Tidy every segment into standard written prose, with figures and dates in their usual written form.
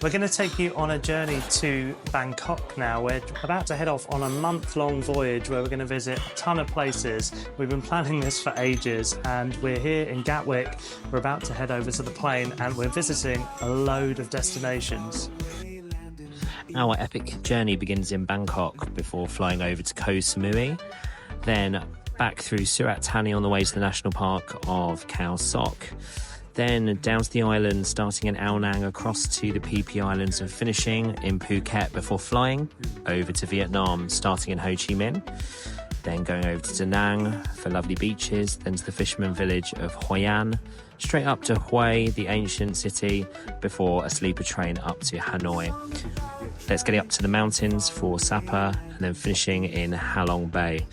We're going to take you on a journey to Bangkok now. We're about to head off on a month-long voyage where we're going to visit a ton of places. We've been planning this for ages and we're here in Gatwick. We're about to head over to the plane and we're visiting a load of destinations. Our epic journey begins in Bangkok before flying over to Koh Samui, then back through Surat Thani on the way to the national park of Khao San, then down to the island starting in Ao Nang across to the Phi Phi Islands and finishing in Phuket before flying over to Vietnam starting in Ho Chi Minh, then going over to Da Nang for lovely beaches, then to the fisherman village of Hoi An, straight up to Hue, the ancient city, before a sleeper train up to Hanoi. Let's get up to the mountains for Sapa and then finishing in Halong Bay.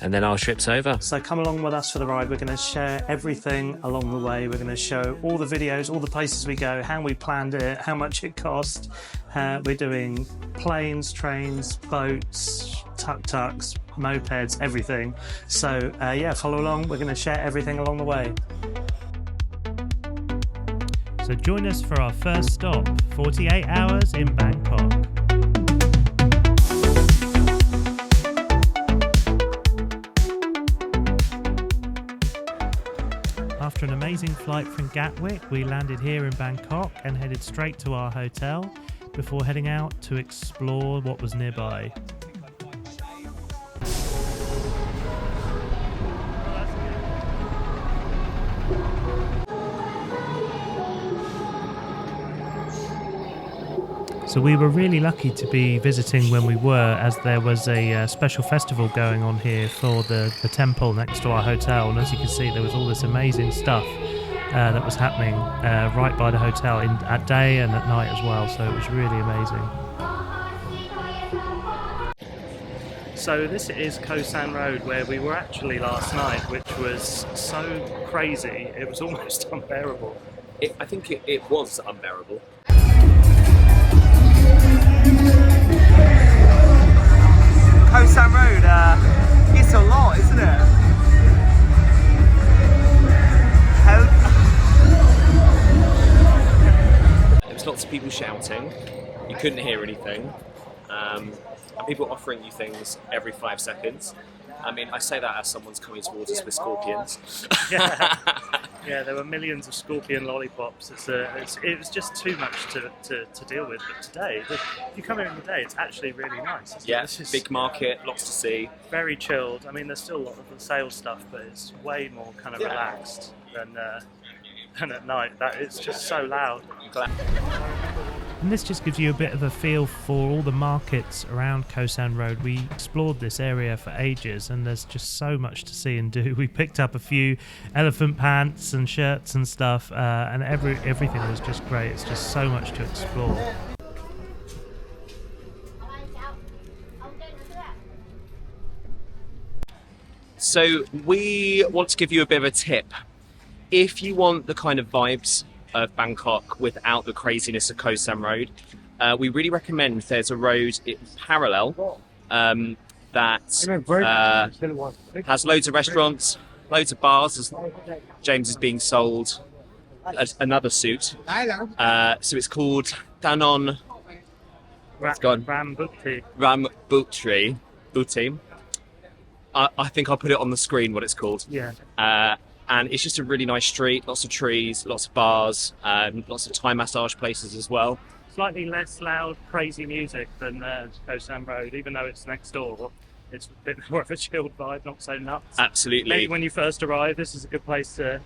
And then our trip's over. So come along with us for the ride. We're going to share everything along the way. We're going to show all the videos, all the places we go, how we planned it, how much it cost. We're doing planes, trains, boats, tuk-tuks, mopeds, everything. So yeah, follow along. We're going to share everything along the way. So join us for our first stop, 48 hours in Bangkok. After an amazing flight from Gatwick, we landed here in Bangkok and headed straight to our hotel before heading out to explore what was nearby. So we were really lucky to be visiting when we were, as there was a special festival going on here for the temple next to our hotel, and as you can see there was all this amazing stuff that was happening right by the hotel at day and at night as well, so it was really amazing. So this is Khao San Road where we were actually last night, which was so crazy it was almost unbearable. I think it was unbearable. Khao San Road, it's a lot, isn't it? There was lots of people shouting, you couldn't hear anything, and people offering you things every 5 seconds. I mean, I say that as someone's coming towards us with scorpions. Yeah, there were millions of scorpion lollipops. It was just too much to deal with. But today, if you come here in the day, it's actually really nice. Yeah, big market, lots to see. Very chilled. I mean, there's still a lot of the sales stuff, but it's way more kind of relaxed than at night. It's just so loud. And this just gives you a bit of a feel for all the markets around Khao San Road. We explored this area for ages and there's just so much to see and do. We picked up a few elephant pants and shirts and stuff and everything was just great. It's just so much to explore. So we want to give you a bit of a tip. If you want the kind of vibes of Bangkok without the craziness of Khao San Road, we really recommend there's a road parallel that has loads of restaurants, loads of bars, as James is being sold another suit. So it's called Danon Rambutri. I think I'll put it on the screen what it's called. Yeah. And it's just a really nice street, lots of trees, lots of bars, lots of Thai massage places as well. Slightly less loud, crazy music than Khao San Road, even though it's next door. It's a bit more of a chilled vibe, not so nuts. Absolutely. Maybe when you first arrive, this is a good place to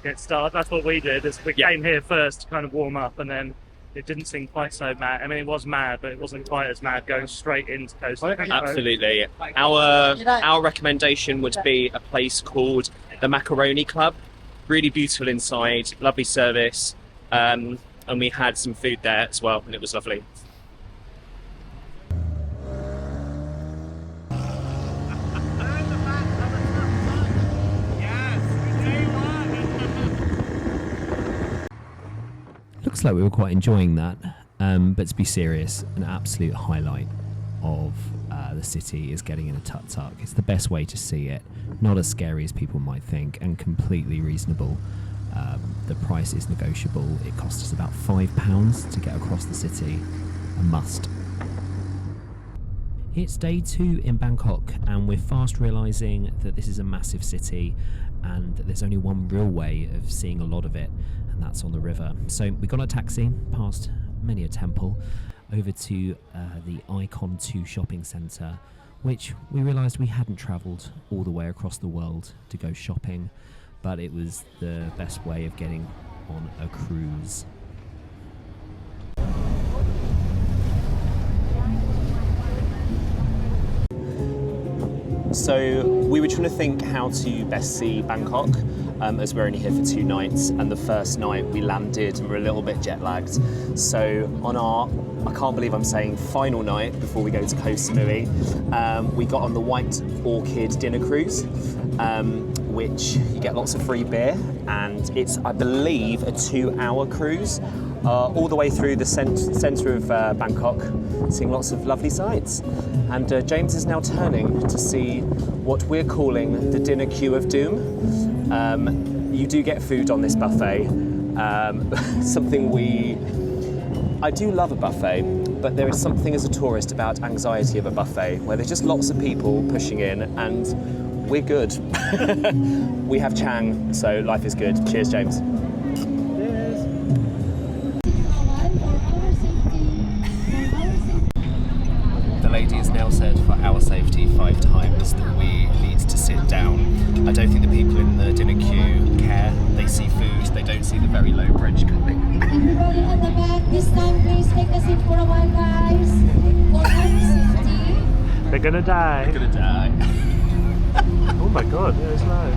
get started. That's what we did. We came here first to kind of warm up, and then it didn't seem quite so mad. I mean, it was mad, but it wasn't quite as mad going straight into Khao San Road. Absolutely. Our recommendation would be a place called the Macaroni Club. Really beautiful inside, lovely service, and we had some food there as well, and it was lovely. Looks like we were quite enjoying that, but to be serious, an absolute highlight of the city is getting in a tuk-tuk. It's the best way to see it, not as scary as people might think, and completely reasonable. The price is negotiable. It costs us about £5 to get across the city. A must. It's day 2 in Bangkok, and we're fast realising that this is a massive city and that there's only one real way of seeing a lot of it, and that's on the river. So we got a taxi past many a temple over to the Icon 2 shopping centre, which we realised we hadn't travelled all the way across the world to go shopping, but it was the best way of getting on a cruise. So we were trying to think how to best see Bangkok, as we're only here for 2 nights, and the first night we landed and we're a little bit jet lagged. So on our, I can't believe I'm saying, final night before we go to Koh Samui, we got on the White Orchid dinner cruise, which you get lots of free beer, and it's, I believe, a 2-hour cruise all the way through the centre of Bangkok, seeing lots of lovely sights. And James is now turning to see what we're calling the dinner queue of doom. You do get food on this buffet, I do love a buffet, but there is something as a tourist about anxiety of a buffet, where there's just lots of people pushing in, and we're good. We have Chang, so life is good. Cheers, James. The lady has now said for our safety 5 times that we need to sit down. I don't think the people in the dinner queue care. They see food, they don't see the very low bridge coming. Everybody at the back, this time please take a seat for a while, guys. For our safety. They're gonna die. They're gonna die. Oh my god, there's low.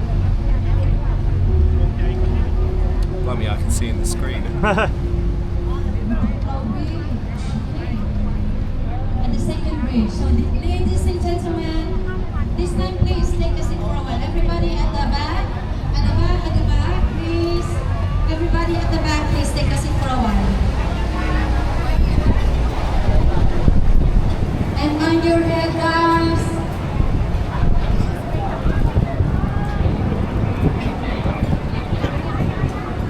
Blimey, I can see in the screen. At the second bridge. So ladies and gentlemen, this time please take a seat for a while. Everybody at the back, please. Everybody at the back, please take a seat for a while. And on your head, guys.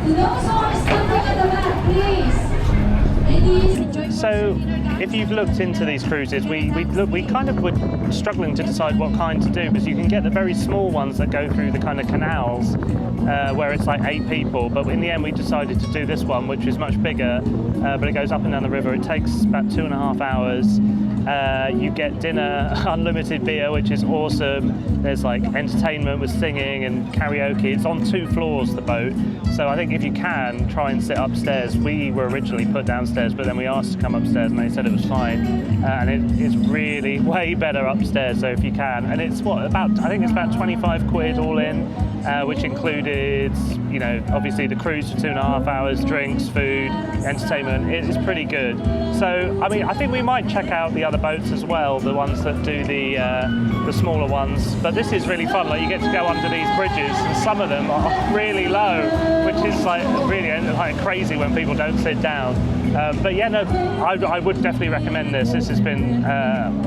To those who are standing at the back, please. Ladies, enjoy. So, if you've looked into these cruises, we kind of were struggling to decide what kind to do, because you can get the very small ones that go through the kind of canals, where it's like 8 people. But in the end, we decided to do this one, which is much bigger, but it goes up and down the river. It takes about 2.5 hours. You get dinner, unlimited beer, which is awesome. There's like entertainment with singing and karaoke. It's on 2 floors, the boat. So I think if you can, try and sit upstairs. We were originally put downstairs, but then we asked to come upstairs and they said it was fine. And it is really way better upstairs, so if you can. And it's I think it's about 25 quid all in, which included, you know, obviously the cruise for 2.5 hours, drinks, food, entertainment. It is pretty good. So, I mean, I think we might check out the other boats as well, the ones that do the smaller ones. But this is really fun. Like, you get to go under these bridges, and some of them are really low, which is like really like crazy when people don't sit down. But yeah, no, I would definitely recommend this. This has been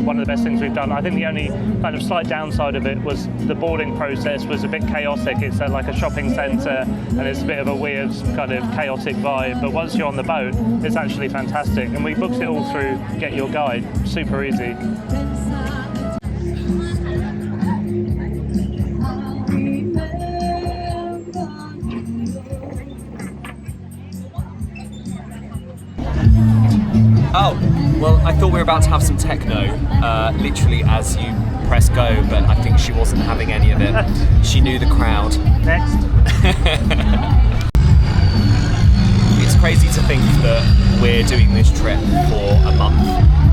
one of the best things we've done. I think the only kind of slight downside of it was the boarding process was a bit chaotic. It's like a shopping centre, and it's a bit of a weird kind of chaotic vibe. But once you're on the boat, it's actually fantastic. And we booked it all through Get Your Guide. Super easy. Oh, well, I thought we were about to have some techno, literally as you press go, but I think she wasn't having any of it. She knew the crowd. Next. It's crazy to think that we're doing this trip for a month,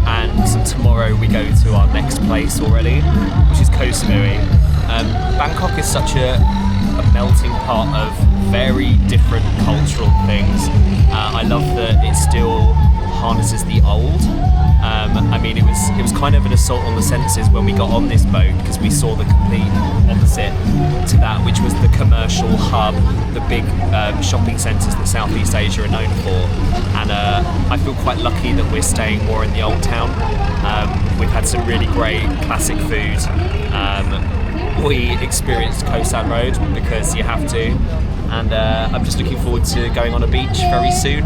and tomorrow we go to our next place already, which is Koh Samui. Bangkok is such a melting pot of very different cultural things. I love that it still harnesses the old. I mean, it was kind of an assault on the senses when we got on this boat, because we saw the complete opposite to that, which was the commercial hub, the big shopping centres that Southeast Asia are known for. And I feel quite lucky that we're staying more in the old town. We've had some really great classic food. We experienced Khao San Road because you have to. and I'm just looking forward to going on a beach very soon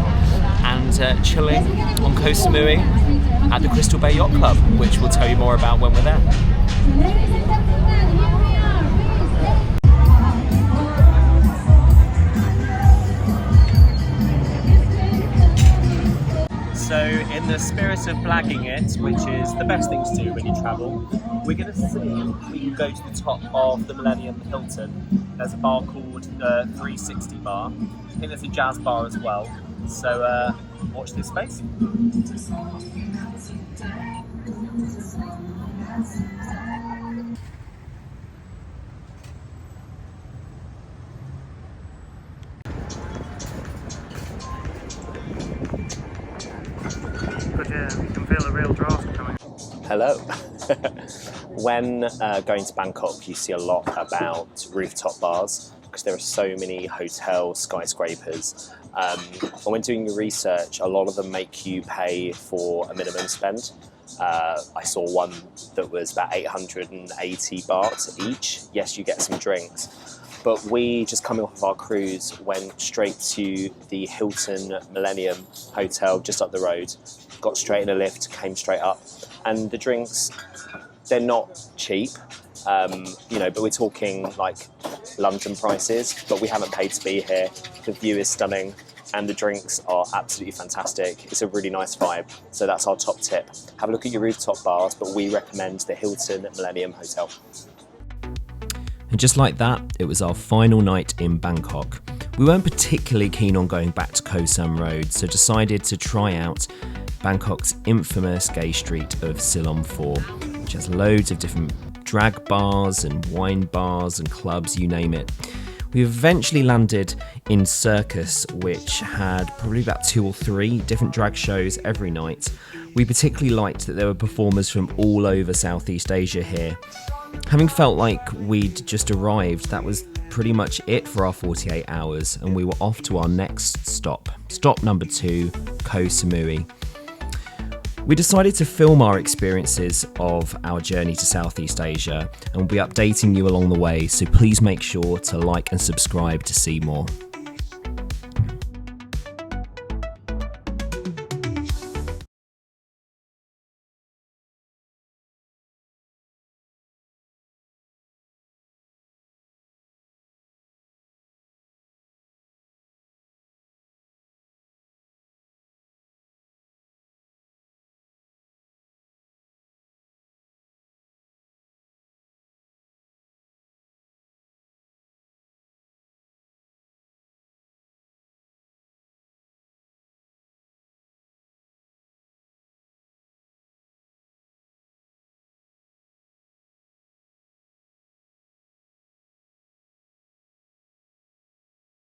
and chilling on Koh Samui at the Crystal Bay Yacht Club, which we'll tell you more about when we're there. So in the spirit of blagging it, which is the best thing to do when you travel, we're going to see if we can go to the top of the Millennium Hilton. There's a bar called the 360 Bar. I think there's a jazz bar as well. So watch this space. But yeah, you can feel a real draft coming. Hello. When going to Bangkok, you see a lot about rooftop bars because there are so many hotel skyscrapers. And when doing your research, a lot of them make you pay for a minimum spend. I saw one that was about 880 baht each. Yes, you get some drinks. But we, just coming off of our cruise, went straight to the Hilton Millennium Hotel just up the road, got straight in a lift, came straight up. And the drinks, they're not cheap, but we're talking like London prices, but we haven't paid to be here. The view is stunning and the drinks are absolutely fantastic. It's a really nice vibe. So that's our top tip. Have a look at your rooftop bars, but we recommend the Hilton Millennium Hotel. And just like that, it was our final night in Bangkok. We weren't particularly keen on going back to Khao San Road, so decided to try out Bangkok's infamous gay street of Silom 4, which has loads of different drag bars and wine bars and clubs, you name it. We eventually landed in Circus, which had probably about 2 or 3 different drag shows every night. We particularly liked that there were performers from all over Southeast Asia here. Having felt like we'd just arrived, that was pretty much it for our 48 hours, and we were off to our next stop. Stop number 2, Koh Samui. We decided to film our experiences of our journey to Southeast Asia, and we'll be updating you along the way, so please make sure to like and subscribe to see more.